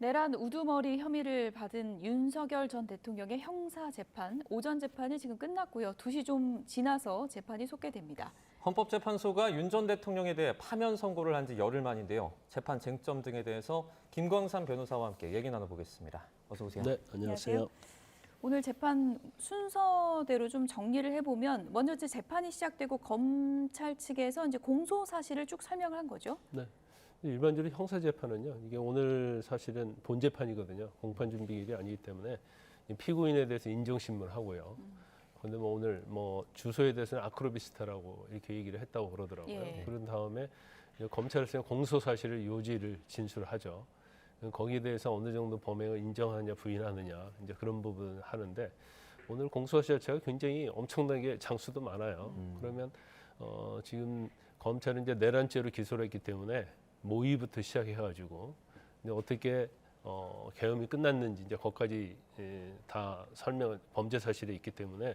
내란 우두머리 혐의를 받은 윤석열 전 대통령의 형사 재판, 오전 재판이 지금 끝났고요. 2시 좀 지나서 재판이 속개됩니다. 헌법재판소가 윤 전 대통령에 대해 파면 선고를 한 지 열흘 만인데요. 재판 쟁점 등에 대해서 김광삼 변호사와 함께 얘기 나눠보겠습니다. 어서 오세요. 네, 안녕하세요. 오늘 재판 순서대로 좀 정리를 해보면 먼저 이제 재판이 시작되고 검찰 측에서 이제 공소 사실을 쭉 설명을 한 거죠. 네. 일반적으로 형사 재판은요, 이게 오늘 사실은 본 재판이거든요. 공판 준비일이 아니기 때문에 피고인에 대해서 인정 신문을 하고요. 근데 뭐 오늘 뭐 주소에 대해서는 아크로비스타라고 이렇게 얘기를 했다고 그러더라고요. 예. 그런 다음에 검찰에서 공소 사실을 요지를 진술하죠. 거기에 대해서 어느 정도 범행을 인정하느냐 부인하느냐 이제 그런 부분을 하는데 오늘 공소시효 자체가 굉장히 엄청나게 장수도 많아요. 그러면 지금 검찰은 이제 내란죄로 기소를 했기 때문에 모의부터 시작해가지고 이제 어떻게 계엄이 끝났는지 이제 거기까지 다 설명 범죄 사실이 있기 때문에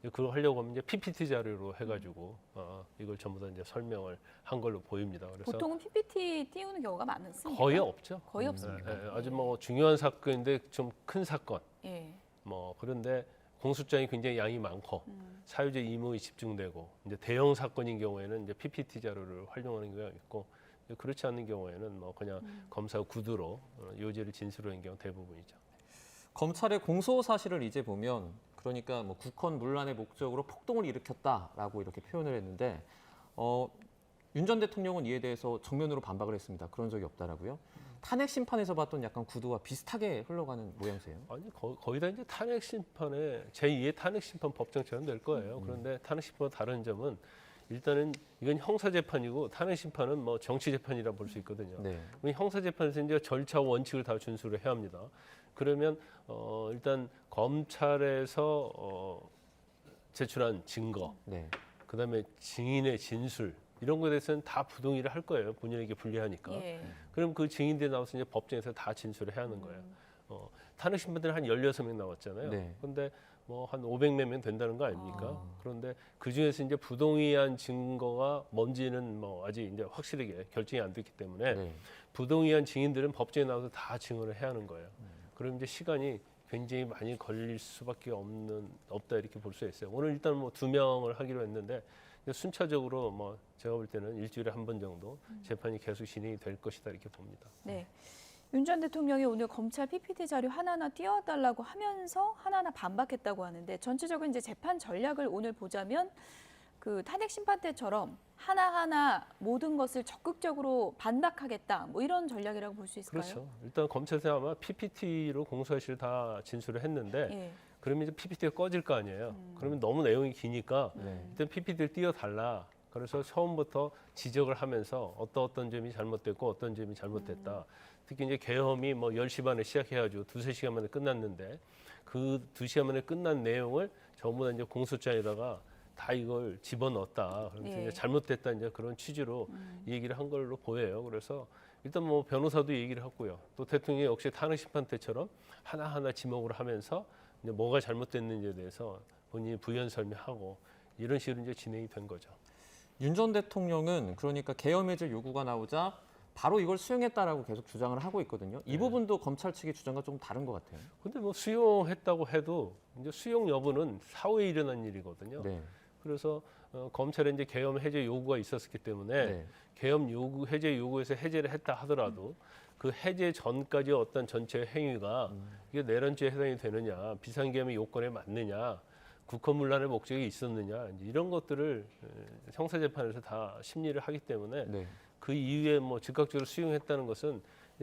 그걸 하려고 하면 이제 PPT 자료로 해가지고 이걸 전부 다 이제 설명을 한 걸로 보입니다. 그래서 보통은 PPT 띄우는 경우가 많습니까? 거의 없죠. 거의 없습니까? 아주 뭐 중요한 사건인데 좀 큰 사건. 예. 뭐 그런데 공소장이 굉장히 양이 많고 사유제 의무에 집중되고 이제 대형 사건인 경우에는 이제 PPT 자료를 활용하는 경우가 있고 그렇지 않는 경우에는 뭐 그냥 검사 구두로 요지를 진술하는 경우 대부분이죠. 검찰의 공소 사실을 이제 보면 그러니까 뭐 국헌 문란의 목적으로 폭동을 일으켰다라고 이렇게 표현을 했는데 윤 전 대통령은 이에 대해서 정면으로 반박을 했습니다. 그런 적이 없다라고요. 탄핵 심판에서 봤던 약간 구도와 비슷하게 흘러가는 모양새예요. 아니 거의 다 이제 탄핵 심판에 제2의 탄핵 심판 법정처럼 될 거예요. 그런데 탄핵 심판과 다른 점은 일단은 이건 형사 재판이고 탄핵 심판은 뭐 정치 재판이라 볼 수 있거든요. 네. 형사 재판에서 이제 절차 원칙을 다 준수를 해야 합니다. 그러면 일단 검찰에서 제출한 증거, 네. 그다음에 증인의 진술 이런 거에 대해서는 다 부동의를 할 거예요. 본인에게 불리하니까. 예. 그럼 그 증인들이 나와서 이제 법정에서 다 진술을 해야 하는 거예요. 탄핵 심판들은 한 16명 나왔잖아요. 네. 그런데 뭐 한 500몇 명 된다는 거 아닙니까? 그런데 그 중에서 이제 부동의한 증거가 뭔지는 뭐 아직 이제 확실하게 결정이 안 됐기 때문에 네. 부동의한 증인들은 법정에 나와서 다 증언을 해야 하는 거예요. 그럼 이제 시간이 굉장히 많이 걸릴 수밖에 없다 이렇게 볼 수 있어요. 오늘 일단 뭐 2명을 하기로 했는데 순차적으로 뭐 제가 볼 때는 일주일에 한 번 정도 재판이 계속 진행이 될 것이다 이렇게 봅니다. 네. 윤 전 대통령이 오늘 검찰 PPT 자료 하나하나 띄워달라고 하면서 하나하나 반박했다고 하는데 전체적으로 이제 재판 전략을 오늘 보자면 그 탄핵 심판 때처럼 하나하나 모든 것을 적극적으로 반박하겠다 뭐 이런 전략이라고 볼 수 있을까요? 그렇죠. 일단 검찰에서 아마 PPT로 공소사실을 다 진술을 했는데 예. 그러면 이제 PPT가 꺼질 거 아니에요. 그러면 너무 내용이 기니까 네. 일단 PPT를 띄워달라. 그래서 처음부터 지적을 하면서 어떤 점이 잘못됐고 어떤 점이 잘못됐다. 특히 이제 계엄이 뭐 10시 반에 시작해가지고 2-3시간 만에 끝났는데 그 2시간 만에 끝난 내용을 전부 다 이제 공소장에다가 다 이걸 집어넣었다. 그래서 예. 이제 잘못됐다 이제 그런 취지로 얘기를 한 걸로 보여요. 그래서 일단 뭐 변호사도 얘기를 했고요. 또 대통령이 역시 탄핵 심판 때처럼 하나하나 지목을 하면서 이제 뭐가 잘못됐는지에 대해서 본인이 부연 설명하고 이런 식으로 이제 진행이 된 거죠. 윤 전 대통령은 그러니까 계엄 해제 요구가 나오자 바로 이걸 수용했다라고 계속 주장을 하고 있거든요. 이 부분도 검찰 측의 주장과 좀 다른 것 같아요. 근데 뭐 수용했다고 해도 이제 수용 여부는 사후에 일어난 일이거든요. 네. 그래서 검찰에 이제 계엄 해제 요구가 있었기 때문에 네. 계엄 요구 해제 요구에서 해제를 했다 하더라도 그 해제 전까지 어떤 전체 행위가 이게 내란죄에 해당이 되느냐, 비상계엄의 요건에 맞느냐, 국헌문란의 목적이 있었느냐 이제 이런 것들을 형사재판에서 다 심리를 하기 때문에 네. 그 이후에 뭐 즉각적으로 수용했다는 것은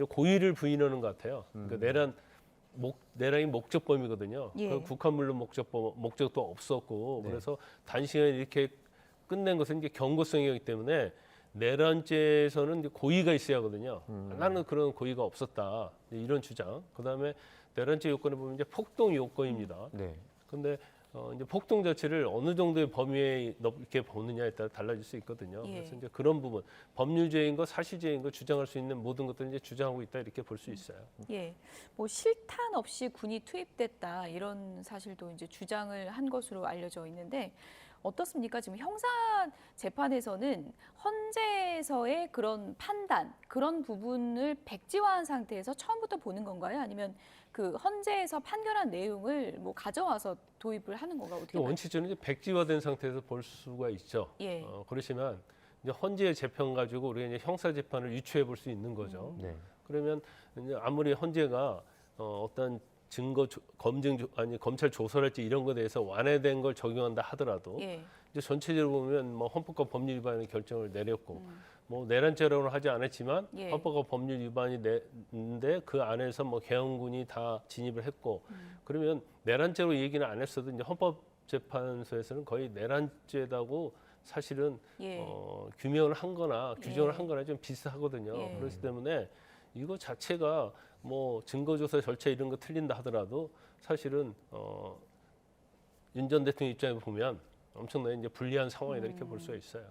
고의를 부인하는 것 같아요. 그러니까 내란이 목적범이거든요. 예. 그 국헌문란 목적도 없었고 네. 그래서 단시간에 이렇게 끝낸 것은 이제 경고성이기 때문에 내란죄에서는 이제 고의가 있어야 하거든요. 나는 그런 고의가 없었다 이런 주장. 그다음에 내란죄 요건에 보면 이제 폭동 요건입니다. 네. 근데 이제 폭동 자체를 어느 정도의 범위에 이렇게 보느냐에 따라 달라질 수 있거든요. 예. 그래서 이제 그런 부분, 법률죄인 거, 사실죄인 거 주장할 수 있는 모든 것들을 이제 주장하고 있다 이렇게 볼 수 있어요. 예, 뭐 실탄 없이 군이 투입됐다 이런 사실도 이제 주장을 한 것으로 알려져 있는데 어떻습니까? 지금 형사 재판에서는 헌재에서의 그런 판단, 그런 부분을 백지화한 상태에서 처음부터 보는 건가요? 아니면 그 헌재에서 판결한 내용을 뭐 가져와서 도입을 하는 건가? 어떻게 봐요? 원칙적으로 이제 백지화된 상태에서 볼 수가 있죠. 예. 그렇지만 이제 헌재의 재판 가지고 우리가 이제 형사 재판을 유추해 볼 수 있는 거죠. 네. 그러면 이제 아무리 헌재가 어떤 증거 검찰 조서랄지 이런 것에 대해서 완화된 걸 적용한다 하더라도 예. 이제 전체적으로 보면 뭐 헌법과 법률 위반의 결정을 내렸고 뭐 내란죄라고는 하지 않았지만 예. 헌법과 법률 위반이 냈는데 그 안에서 뭐 개헌군이 다 진입을 했고 그러면 내란죄로 얘기는 안 했어도 이제 헌법재판소에서는 거의 내란죄라고 사실은 예. 규명을 한거나 규정을 예. 한거나 좀 비슷하거든요. 예. 그렇기 때문에 이거 자체가 뭐 증거조사 절차 이런 거 틀린다 하더라도 사실은 윤 전 대통령 입장에 보면 엄청나게 이제 불리한 상황이다 이렇게 볼 수가 있어요.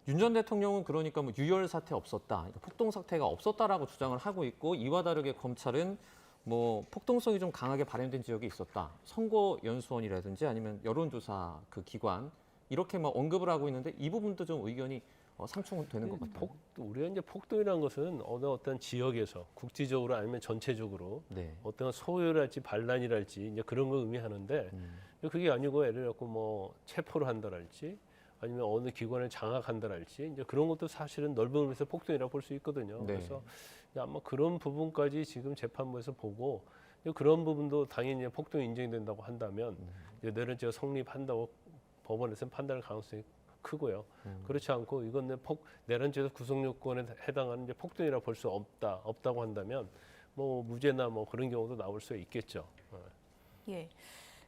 윤 전 대통령은 그러니까 뭐 유혈 사태 없었다, 그러니까 폭동 사태가 없었다라고 주장을 하고 있고 이와 다르게 검찰은 뭐 폭동성이 좀 강하게 발현된 지역이 있었다, 선거연수원이라든지 아니면 여론조사 그 기관 이렇게 뭐 언급을 하고 있는데 이 부분도 좀 의견이 상충되는 것 같아요. 우리가 이제 폭동이라는 것은 어떤 지역에서 국지적으로 아니면 전체적으로 네. 어떤 소요랄지 반란이랄지 이제 그런 걸 의미하는데 그게 아니고 예를 들어 뭐 체포를 한다랄지 아니면 어느 기관을 장악한다랄지 이제 그런 것도 사실은 넓은 의미에서 폭동이라고 볼 수 있거든요. 네. 그래서 아마 그런 부분까지 지금 재판부에서 보고 그런 부분도 당연히 폭동이 인정된다고 한다면 이제 내란죄가 성립한다고 법원에서는 판단할 가능성이 크고요. 그렇지 않고 이건 내란죄에서 구속 요건에 해당하는 이제 폭동이라고 볼 수 없다고 한다면 뭐 무죄나 뭐 그런 경우도 나올 수 있겠죠. 예.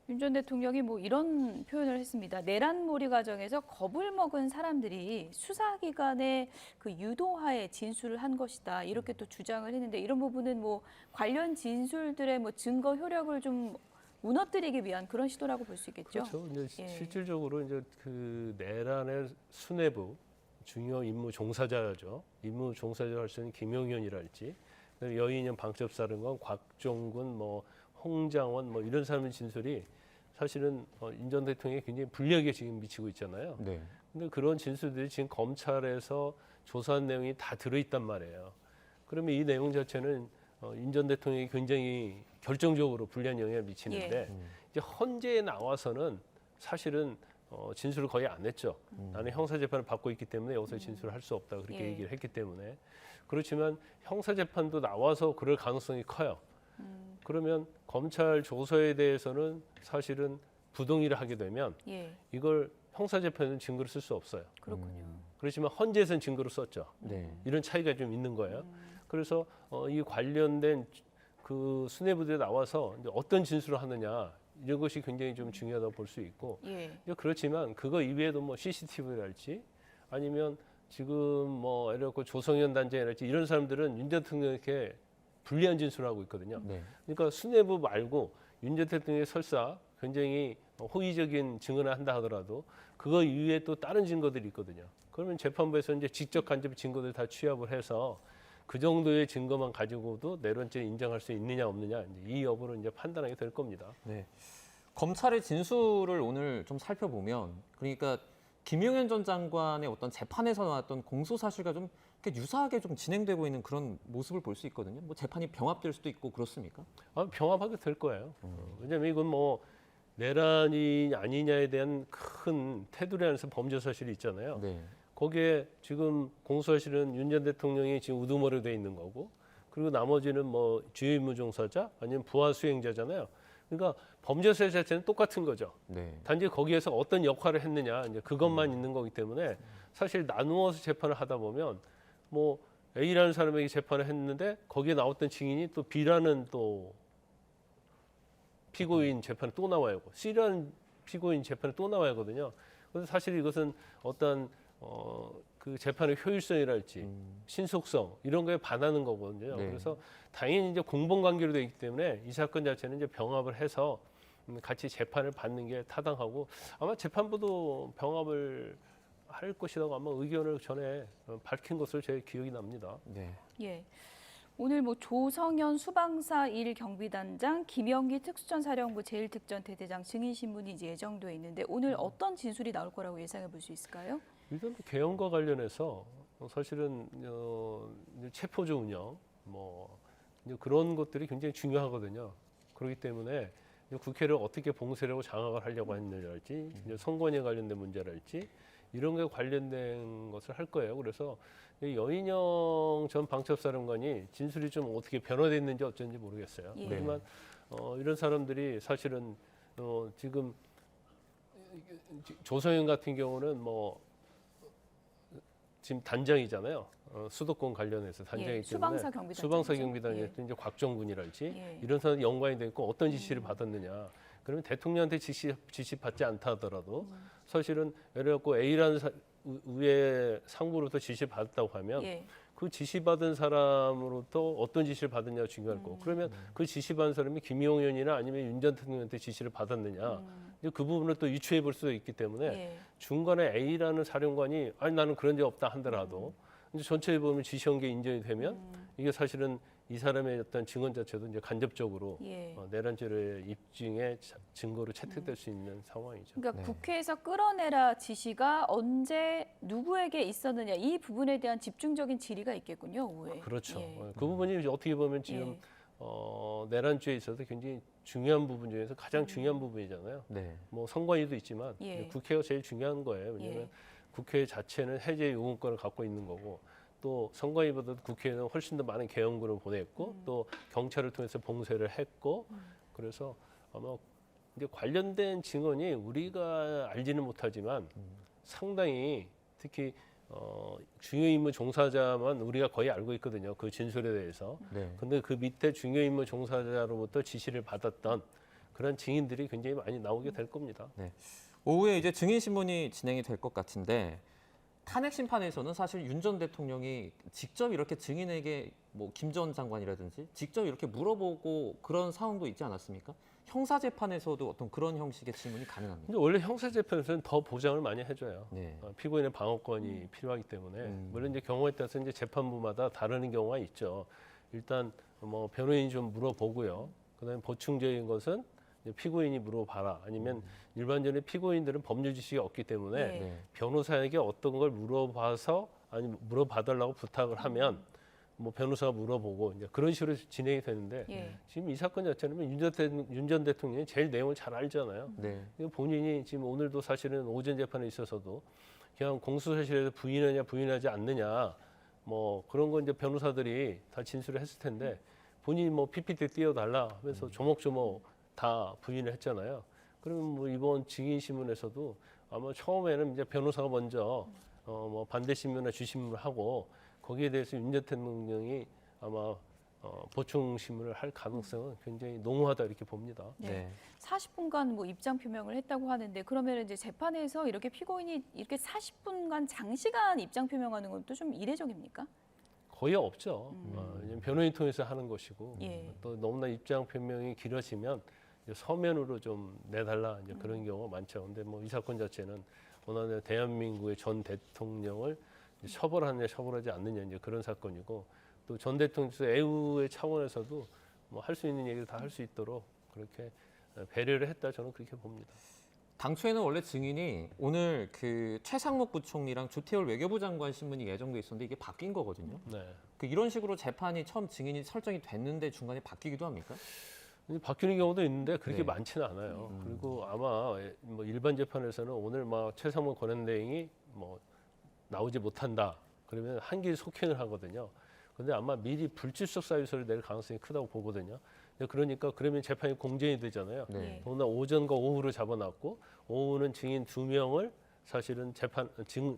윤 전 대통령이 뭐 이런 표현을 했습니다. 내란몰이 과정에서 겁을 먹은 사람들이 수사기관의 그 유도하에 진술을 한 것이다. 이렇게 또 주장을 했는데 이런 부분은 뭐 관련 진술들의 뭐 증거 효력을 좀 무너뜨리기 위한 그런 시도라고 볼 수 있겠죠. 그렇죠. 이제 예. 실질적으로 이제 그 내란의 수뇌부 중요 임무 종사자죠. 임무 종사자 할 수 있는 김용현이랄지 여인형 방첩사령관 곽종군 뭐 홍장원 뭐 이런 사람의 진술이 사실은 윤 전 대통령이 굉장히 불리하게 지금 미치고 있잖아요. 네. 근데 그런 진술들이 지금 검찰에서 조사한 내용이 다 들어있단 말이에요. 그러면 이 내용 자체는 윤 전 대통령이 굉장히 결정적으로 불리한 영향을 미치는데 이제 헌재에 나와서는 사실은 진술을 거의 안 했죠. 나는 형사재판을 받고 있기 때문에 여기서 진술을 할 수 없다 그렇게 예. 얘기를 했기 때문에 그렇지만 형사재판도 나와서 그럴 가능성이 커요. 그러면 검찰 조서에 대해서는 사실은 부동의를 하게 되면 예. 이걸 형사재판에는 증거를 쓸 수 없어요. 그렇군요. 그렇지만 헌재에서는 증거를 썼죠. 네. 이런 차이가 좀 있는 거예요. 그래서 이 관련된 그 수뇌부들이 나와서 이제 어떤 진술을 하느냐 이런 것이 굉장히 좀 중요하다고 볼 수 있고 예. 이제 그렇지만 그거 이외에도 뭐 CCTV랄지 아니면 지금 뭐 예를 들어 조성현 단장이랄지 이런 사람들은 윤 대통령에게 불리한 진술을 하고 있거든요. 네. 그러니까 수뇌부 말고 윤 전 대통령의 설사 굉장히 호의적인 증언을 한다 하더라도 그거 이외에 또 다른 증거들이 있거든요. 그러면 재판부에서 이제 직접 간접 증거들 다 취합을 해서 그 정도의 증거만 가지고도 내란죄 인정할 수 있느냐 없느냐 이제 이 여부를 이제 판단하게 될 겁니다. 네. 검찰의 진술을 오늘 좀 살펴보면 그러니까 김용현 전 장관의 어떤 재판에서 나왔던 공소 사실과 좀 이렇게 유사하게 좀 진행되고 있는 그런 모습을 볼 수 있거든요. 뭐 재판이 병합될 수도 있고 그렇습니까? 병합하게 될 거예요. 왜냐하면 이건 뭐 내란이 아니냐에 대한 큰 테두리 안에서 범죄 사실이 있잖아요. 네. 거기에 지금 공소사실은 윤 전 대통령이 지금 우두머리로 돼 있는 거고 그리고 나머지는 뭐 주요 임무 종사자 아니면 부하 수행자잖아요. 그러니까 범죄 사실 자체는 똑같은 거죠. 네. 단지 거기에서 어떤 역할을 했느냐 이제 그것만 있는 거기 때문에 사실 나누어서 재판을 하다 보면 뭐 A라는 사람에게 재판을 했는데 거기에 나왔던 증인이 또 B라는 또 피고인 재판에 또 나와야 하고 C라는 피고인 재판에 또 나와야 하거든요. 그래서 사실 이것은 어떤 그 재판의 효율성이랄지 신속성 이런 거에 반하는 거거든요. 네. 그래서 당연히 이제 공범 관계로 되어 있기 때문에 이 사건 자체는 이제 병합을 해서 같이 재판을 받는 게 타당하고 아마 재판부도 병합을 할 것이라고 아마 의견을 전에 밝힌 것으로 제 기억이 납니다. 네. 예. 오늘 뭐 조성현 수방사 1 경비단장, 김영기 특수전사령부 제1특전대대장 증인 신문이 이제 예정돼 있는데 오늘 어떤 진술이 나올 거라고 예상해 볼 수 있을까요? 일단 개헌과 관련해서 사실은 체포조 운영 뭐 이제 그런 것들이 굉장히 중요하거든요. 그렇기 때문에 국회를 어떻게 봉쇄하고 장악을 하려고 했느냐랄지 이제 선관위에 관련된 문제랄지 이런 게 관련된 것을 할 거예요. 그래서 여인영 전 방첩사령관이 진술이 좀 어떻게 변화됐는지 어쩐지 모르겠어요. 예. 하지만 이런 사람들이 사실은 지금 조성현 같은 경우는 뭐 지금 단장이잖아요. 수도권 관련해서 단장이기 때문에 수방사 경비단이 이제 곽정군이랄지 이런 사람 연관이 돼 있고 어떤 지시를 받았느냐. 그러면 대통령한테 지시 받지 않다 하더라도 사실은 예를 들어 A라는 위에 상부로부터 지시를 받았다고 하면 그 지시받은 사람으로부터 어떤 지시를 받았냐가 중요할 거고 그러면 그 지시받은 사람이 김용 의원이나 아니면 윤 전 대통령한테 지시를 받았느냐 그 부분을 또 유추해 볼 수도 있기 때문에 중간에 A라는 사령관이 아니 나는 그런 적 없다 하더라도 이제 전체에 보면 지시한 게 인정이 되면 이게 사실은 이 사람의 어떤 증언 자체도 이제 간접적으로 내란죄의 입증의 증거로 채택될 수 있는 상황이죠. 그러니까 국회에서 끌어내라 지시가 언제 누구에게 있었느냐 이 부분에 대한 집중적인 질의가 있겠군요. 오후에. 그렇죠. 그 부분이 이제 어떻게 보면 지금 내란죄에 있어서 굉장히 중요한 부분 중에서 가장 중요한 부분이잖아요. 뭐 선관위도 있지만 국회가 제일 중요한 거예요. 왜냐하면 국회 자체는 해제 요구권을 갖고 있는 거고 또 선관위보다도 국회는 훨씬 더 많은 개헌군을 보냈고 또 경찰을 통해서 봉쇄를 했고 그래서 아마 이제 관련된 증언이 우리가 알지는 못하지만 상당히 특히 중요 임무 종사자만 우리가 거의 알고 있거든요. 그 진술에 대해서. 근데 그 밑에 중요 임무 종사자로부터 지시를 받았던 그런 증인들이 굉장히 많이 나오게 될 겁니다. 오후에 이제 증인 신문이 진행이 될 것 같은데 탄핵 심판에서는 사실 윤 전 대통령이 직접 이렇게 증인에게 뭐 김 전 장관이라든지 직접 이렇게 물어보고 그런 상황도 있지 않았습니까? 형사 재판에서도 어떤 그런 형식의 질문이 가능합니다. 근데 원래 형사 재판에서는 더 보장을 많이 해줘요. 피고인의 방어권이 필요하기 때문에 물론 이제 경우에 따라서 이제 재판부마다 다르는 경우가 있죠. 일단 뭐 변호인이 좀 물어보고요. 그다음에 보충적인 것은 피고인이 물어봐라. 아니면 일반적인 피고인들은 법률 지식이 없기 때문에 변호사에게 어떤 걸 물어봐서 아니 물어봐달라고 부탁을 하면 뭐 변호사가 물어보고 이제 그런 식으로 진행이 되는데 지금 이 사건 자체는 윤 전 대통령이 제일 내용을 잘 알잖아요. 본인이 지금 오늘도 사실은 오전 재판에 있어서도 그냥 공소사실에서 부인하냐 부인하지 않느냐 뭐 그런 건 이제 변호사들이 다 진술을 했을 텐데 본인이 뭐 PPT 띄워달라 하면서 조목조목 다 부인을 했잖아요. 그러면 뭐 이번 증인 신문에서도 아마 처음에는 이제 변호사가 먼저 뭐 반대 신문이나 주신문을 하고 거기에 대해서 윤 대통령이 아마 보충 신문을 할 가능성은 굉장히 농후하다 이렇게 봅니다. 40분간 뭐 입장 표명을 했다고 하는데 그러면 이제 재판에서 이렇게 피고인이 이렇게 40분간 장시간 입장 표명하는 건 또 좀 이례적입니까? 거의 없죠. 변호인 통해서 하는 것이고 또 너무나 입장 표명이 길어지면 서면으로 좀 내달라 이제 그런 경우가 많죠. 근데 뭐 이 사건 자체는 원하는 대한민국의 전 대통령을 처벌하느냐 처벌하지 않느냐 이제 그런 사건이고 또 전 대통령께서 애우의 차원에서도 뭐 할 수 있는 얘기를 다 할 수 있도록 그렇게 배려를 했다 저는 그렇게 봅니다. 당초에는 원래 증인이 오늘 그 최상목 부총리랑 조태열 외교부 장관 신문이 예정돼 있었는데 이게 바뀐 거거든요. 그 이런 식으로 재판이 처음 증인이 설정이 됐는데 중간에 바뀌기도 합니까? 바뀌는 경우도 있는데 그렇게 많지는 않아요. 그리고 아마 뭐 일반 재판에서는 오늘 막 최상목 권한대행이 뭐 나오지 못한다. 그러면 한길 속행을 하거든요. 근데 아마 미리 불출석 사유서를 낼 가능성이 크다고 보거든요. 그러니까 그러면 재판이 공정이 되잖아요. 더구나 오전과 오후로 잡아놨고 오후는 증인 2명을 사실은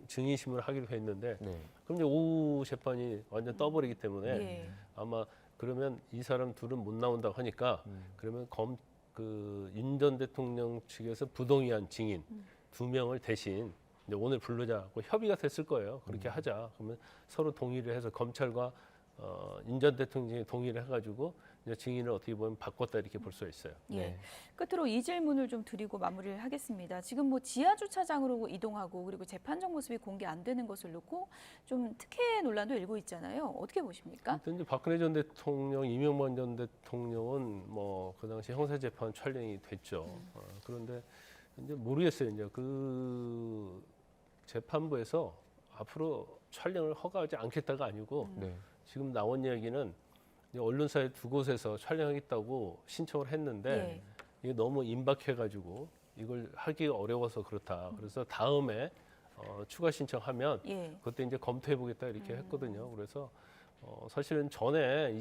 증인 심문을 하기로 했는데 그럼 이제 오후 재판이 완전 떠버리기 때문에 아마 그러면 이 사람 둘은 못 나온다고 하니까 그러면 윤 전 대통령 측에서 부동의한 증인 2명을 대신 이제 오늘 부르자고 협의가 됐을 거예요. 그렇게 하자. 그러면 서로 동의를 해서 검찰과 윤 전 대통령이 동의를 해가지고 이제 증인을 어떻게 보면 바꿨다 이렇게 볼 수 있어요. 예. 네. 끝으로 이 질문을 좀 드리고 마무리를 하겠습니다. 지금 뭐 지하 주차장으로 이동하고 그리고 재판정 모습이 공개 안 되는 것을 놓고 좀 특혜 논란도 일고 있잖아요. 어떻게 보십니까? 일단 이제 박근혜 전 대통령, 이명박 전 대통령은 뭐 그 당시 형사 재판 촬영이 됐죠. 그런데 이제 모르겠어요. 이제 그 재판부에서 앞으로 촬영을 허가하지 않겠다가 아니고 네. 지금 나온 이야기는 이제 언론사에 두 곳에서 촬영하겠다고 신청을 했는데 예. 이게 너무 임박해가지고 이걸 하기가 어려워서 그렇다. 그래서 다음에 추가 신청하면 예. 그때 이제 검토해보겠다 이렇게 했거든요. 그래서 사실은 전에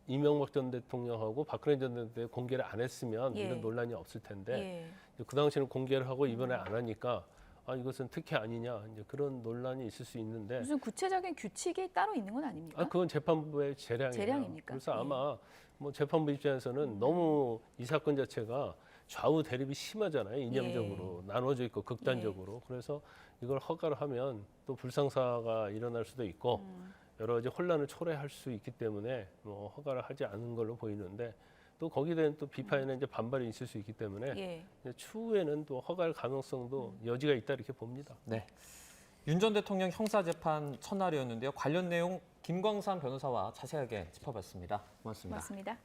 이명박 전 대통령하고 박근혜 전 대통령 공개를 안 했으면 예. 이런 논란이 없을 텐데 예. 그 당시에는 공개를 하고 이번에 안 하니까 이것은 특혜 아니냐 이제 그런 논란이 있을 수 있는데 무슨 구체적인 규칙이 따로 있는 건 아닙니까? 그건 재판부의 재량이에요. 재량입니까? 그래서 예. 아마 뭐 재판부 입장에서는 너무 이 사건 자체가 좌우 대립이 심하잖아요. 이념적으로 나눠져 있고 극단적으로. 그래서 이걸 허가를 하면 또 불상사가 일어날 수도 있고 여러 가지 혼란을 초래할 수 있기 때문에 뭐 허가를 하지 않은 걸로 보이는데 또 거기에 대한 또 비판이나 이제 반발이 있을 수 있기 때문에 예. 이제 추후에는 또 허가할 가능성도 여지가 있다 이렇게 봅니다. 네. 윤 전 대통령 형사재판 첫날이었는데요. 관련 내용 김광삼 변호사와 자세하게 짚어봤습니다. 고맙습니다. 맞습니다.